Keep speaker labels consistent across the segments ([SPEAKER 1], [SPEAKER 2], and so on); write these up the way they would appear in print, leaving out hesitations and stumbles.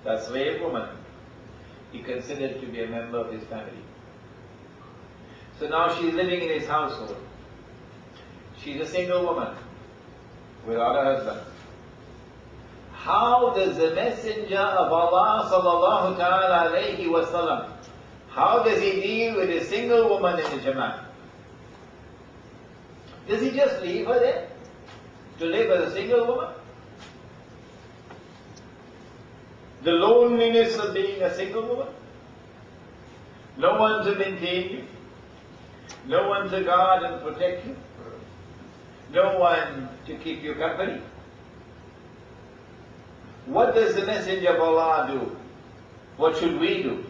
[SPEAKER 1] that slave woman, he considered to be a member of his family. So now she's living in his household. She's a single woman without a husband. How does the Messenger of Allah sallallahu ta'ala alayhi wasallam, how does he deal with a single woman in the Jama'ah? Does he just leave her there to live as a single woman? The loneliness of being a single woman? No one to maintain you? No one to guard and protect you? No one to keep you company? What does the Messenger of Allah do? What should we do?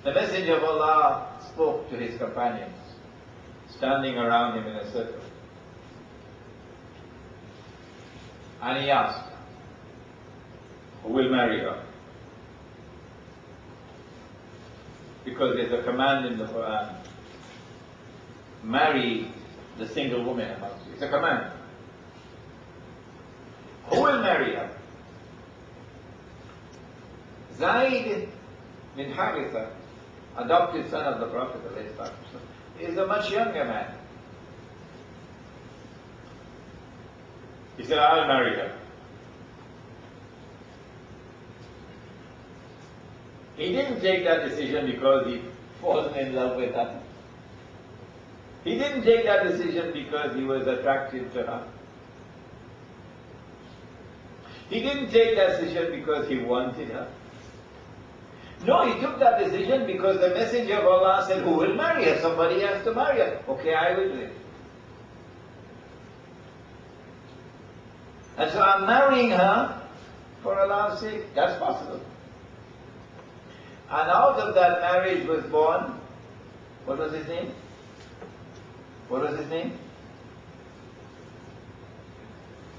[SPEAKER 1] The Messenger of Allah spoke to his companions, standing around him in a circle. And he asked, who will marry her? Because there's a command in the Quran, marry the single woman amongst you. It's a command. Who will marry her? Zayd bin Haritha, adopted son of the Prophet, is a much younger man. He said, I'll marry her. He didn't take that decision because he fallen in love with her. He didn't take that decision because he was attracted to her. He didn't take that decision because he wanted her. No, he took that decision because the Messenger of Allah said, who will marry her? Somebody has to marry her. Okay, I will do it. And so I'm marrying her for Allah's sake. That's possible. And out of that marriage was born, what was his name? What was his name?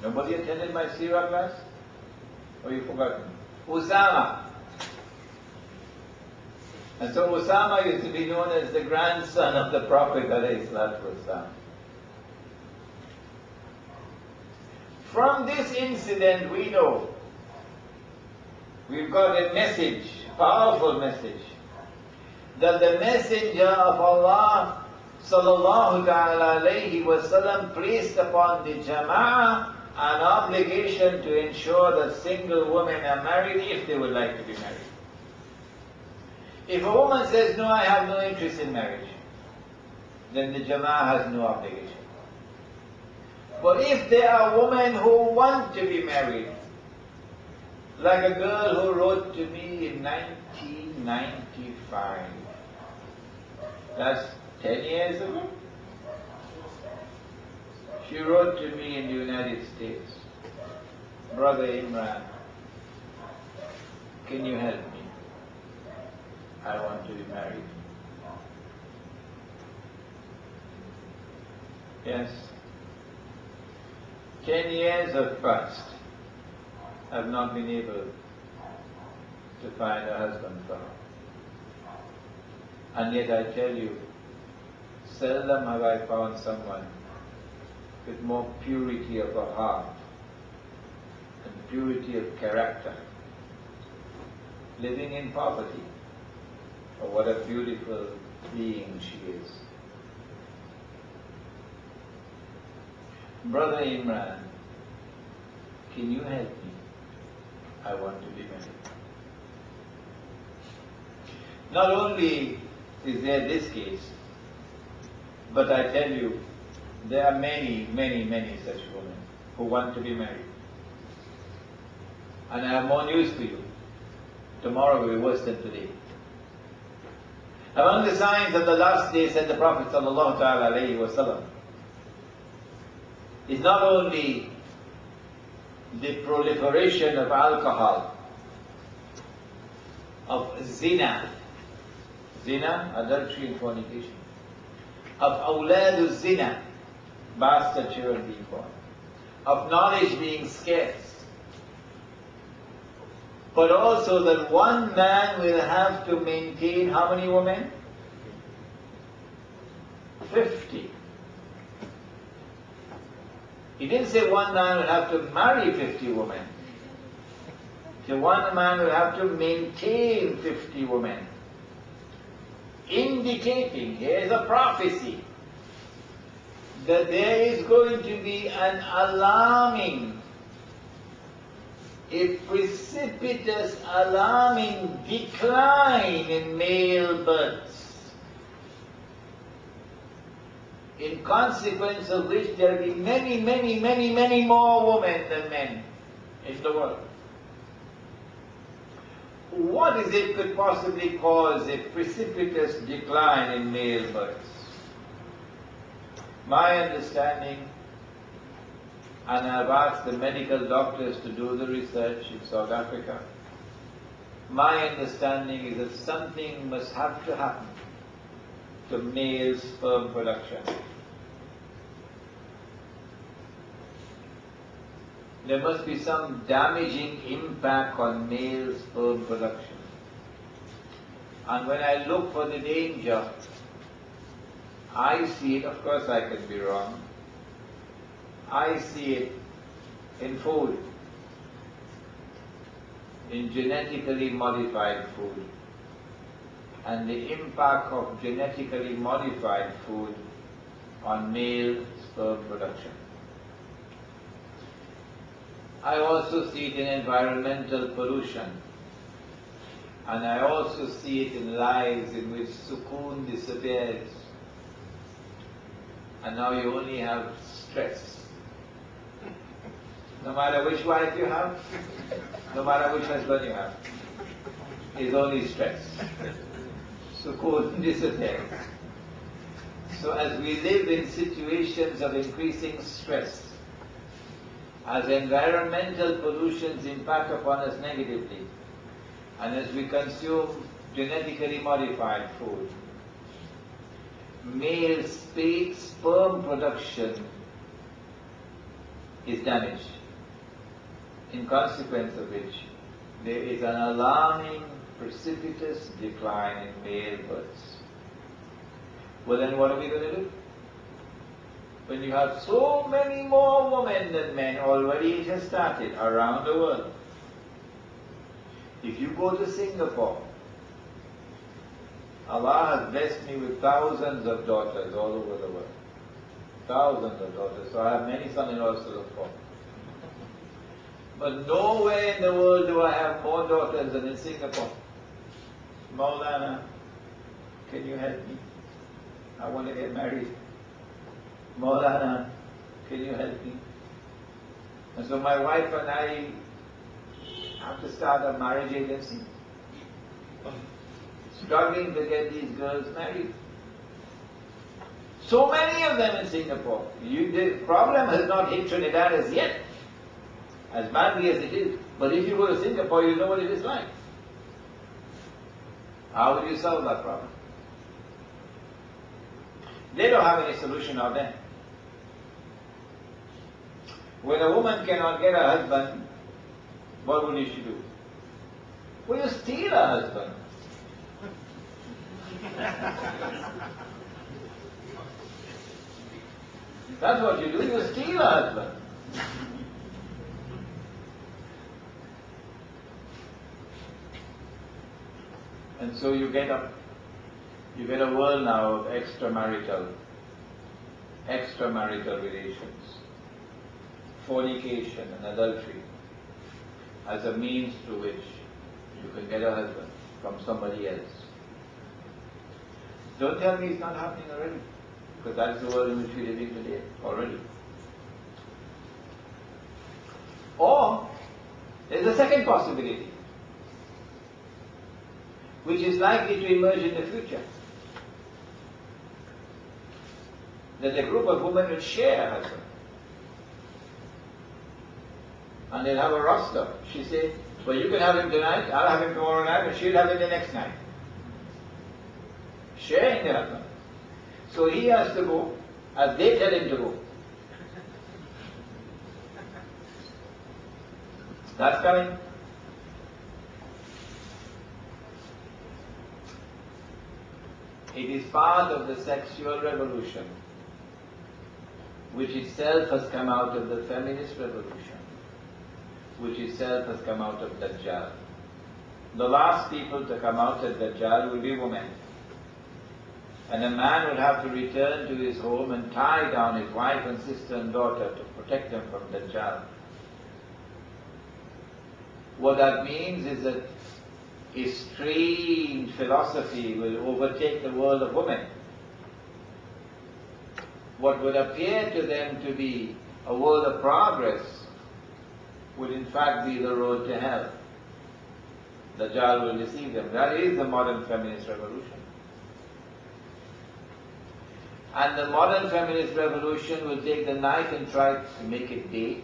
[SPEAKER 1] Nobody attended my Sirah class? Or you forgotten? Usama. And so Usama used to be known as the grandson of the Prophet ﷺ. From this incident we know we've got a message, powerful message, that the Messenger of Allah sallallahu ta'ala alayhi wasallam placed upon the Jama'ah an obligation to ensure that single women are married if they would like to be married. If a woman says, no, I have no interest in marriage, then the Jama'ah has no obligation. But if there are women who want to be married, like a girl who wrote to me in 1995, that's 10 years ago, she wrote to me in the United States, Brother Imran, can you help me? I want to be married. Yes. 10 years of fast, I've not been able to find a husband for her. And yet I tell you, seldom have I found someone with more purity of her heart and purity of character, living in poverty. Oh, what a beautiful being she is. Brother Imran, can you help me? I want to be married. Not only is there this case, but I tell you, there are many, many, many such women who want to be married. And I have more news for you. Tomorrow will be worse than today. Among the signs of the last day, said the Prophet sallallahu ta'ala alayhi wa sallam, is not only the proliferation of alcohol, of zina, adultery and fornication, of awlad zina, bastard children being born, of knowledge being scarce, but also that one man will have to maintain how many women? 50. He didn't say one man will have to marry 50 women. So one man will have to maintain 50 women, indicating, here's a prophecy, that there is going to be an alarming, a precipitous, alarming decline in male births, in consequence of which there will be many, many, many, many more women than men in the world. What is it could possibly cause a precipitous decline in male births? My understanding, and I've asked the medical doctors to do the research in South Africa, my understanding is that something must have to happen to male sperm production. There must be some damaging impact on male sperm production. And when I look for the danger, I see it, of course I could be wrong, I see it in food, in genetically modified food, and the impact of genetically modified food on male sperm production. I also see it in environmental pollution, and I also see it in lives in which sukoon disappears, and now you only have stress. No matter which wife you have, no matter which husband you have, it's only stress. Sukoon disappears. So as we live in situations of increasing stress, as environmental pollutions impact upon us negatively, and as we consume genetically modified food, male sperm production is damaged, in consequence of which there is an alarming, precipitous decline in male births. Well, then what are we going to do? When you have so many more women than men, already it has started around the world. If you go to Singapore, Allah has blessed me with thousands of daughters all over the world. Thousands of daughters. So I have many son-in-laws to look for. But nowhere in the world do I have more daughters than in Singapore. Maulana, can you help me? I want to get married. Maulana, can you help me? And so my wife and I have to start a marriage agency, struggling to get these girls married. So many of them in Singapore. The problem has not hit Trinidad as yet, as badly as it is. But if you go to Singapore, you know what it is like. How would you solve that problem? They don't have any solution out there. When a woman cannot get a husband, what will she do? Well, you steal a husband. That's what you do, you steal a husband. And so you get a world now of extramarital relations, fornication and adultery as a means through which you can get a husband from somebody else. Don't tell me it's not happening already, because that's the world in which we live in today already. Or there's a second possibility, which is likely to emerge in the future. That a group of women will share a husband. And they'll have a roster. She said, well, you can have him tonight, I'll have him tomorrow night, and she'll have him the next night. Sharing the husband. So he has to go as they tell him to go. That's coming. It is part of the sexual revolution, which itself has come out of the feminist revolution. which itself has come out of Dajjal. The last people to come out of Dajjal will be women. And a man would have to return to his home and tie down his wife and sister and daughter to protect them from Dajjal. What that means is that a strange philosophy will overtake the world of women. What would appear to them to be a world of progress would in fact be the road to hell. Dajjal will deceive them. That is the modern feminist revolution. And the modern feminist revolution will take the night and try to make it day.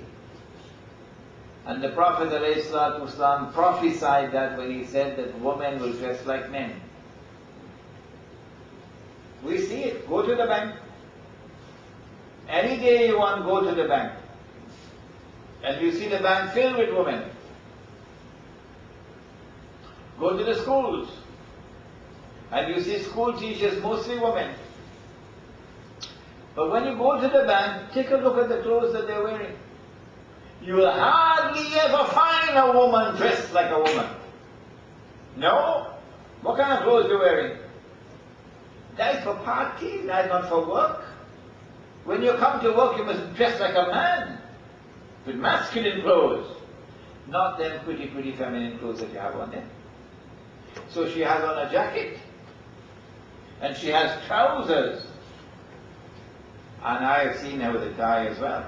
[SPEAKER 1] And the Prophet ﷺ prophesied that when he said that women will dress like men. We see it. Go to the bank. Any day you want, go to the bank. And you see the bank filled with women. Go to the schools. And you see school teachers, mostly women. But when you go to the bank, take a look at the clothes that they're wearing. You will hardly ever find a woman dressed like a woman. No? What kind of clothes are you wearing? That is for parties, that is not for work. When you come to work, you must dress like a man, with masculine clothes, not them pretty feminine clothes that you have on there. So she has on a jacket, and she has trousers, and I have seen her with a tie as well.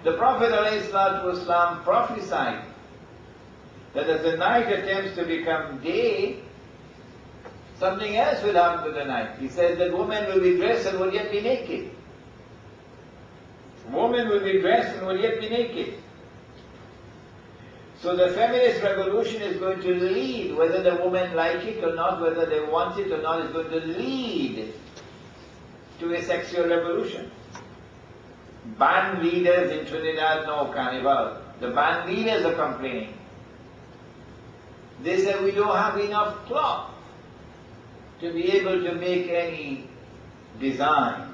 [SPEAKER 1] The Prophet ﷺ prophesied that as the night attempts to become day, something else will happen to the night. He says that women will be dressed and will yet be naked. Women will be dressed and will yet be naked. So the feminist revolution is going to lead, whether the women like it or not, whether they want it or not, is going to lead to a sexual revolution. Band leaders in Trinidad know carnival. The band leaders are complaining. They say we don't have enough cloth to be able to make any designs.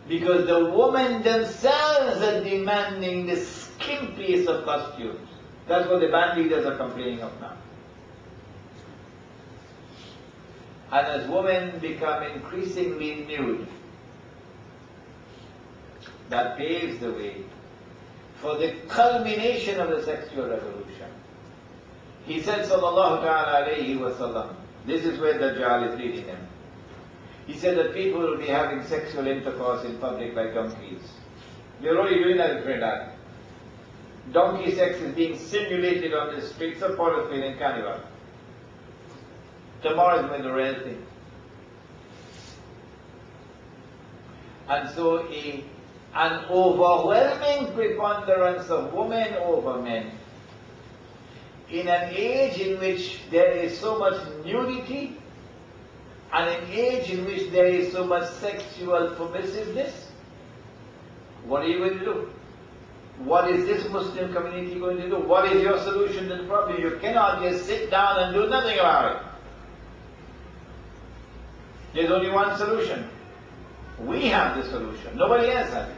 [SPEAKER 1] Because the women themselves are demanding the skimpiest of costumes. That's what the band leaders are complaining of now. And as women become increasingly nude, that paves the way for the culmination of the sexual revolution. He said, sallallahu ta'ala alayhi wa sallam, this is where Dajjal is leading them. He said that people will be having sexual intercourse in public like donkeys. They're already doing that in Trinidad. Donkey sex is being simulated on the streets of Portsmouth in Carnival. Tomorrow is when the real thing. And so an overwhelming preponderance of women over men, in an age in which there is so much nudity, and an age in which there is so much sexual permissiveness, what are you going to do? What is this Muslim community going to do? What is your solution to the problem? You cannot just sit down and do nothing about it. There's only one solution. We have the solution. Nobody else has it.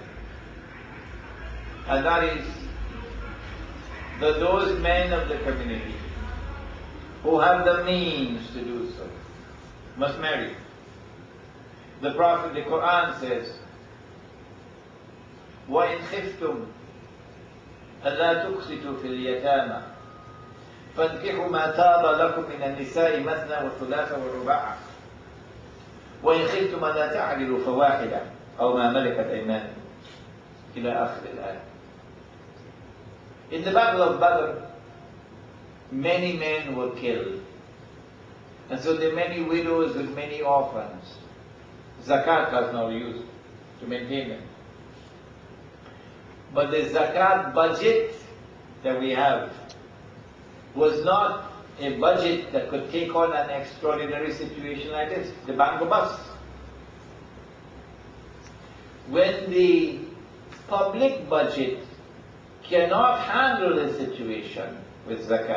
[SPEAKER 1] And that is that those men of the community who have the means to do so must marry. The Prophet, the Quran says, وَإِنْ خِفْتُمْ أَلَّا تُقْسِطُوا فِي الْيَتَامَى فَانْكِحُوا مَا طَابَ لَكُم مِنَ النِّسَاءِ مَثْنَى وَثُلَاثَ وَرُبَاعَ وَإِنْ خِفْتُمْ أَلَّا تَعْدِلُوا فَوَاحِدَةً أَوْ مَا مَلَكَتْ أَيْمَانُكُمْ إلى آخر الآية. In the battle of Badr, many men were killed. And so there are many widows with many orphans. Zakat was now used to maintain them. But the zakat budget that we have was not a budget that could take on an extraordinary situation like this. The bank will bust. When the public budget cannot handle the situation with zakat,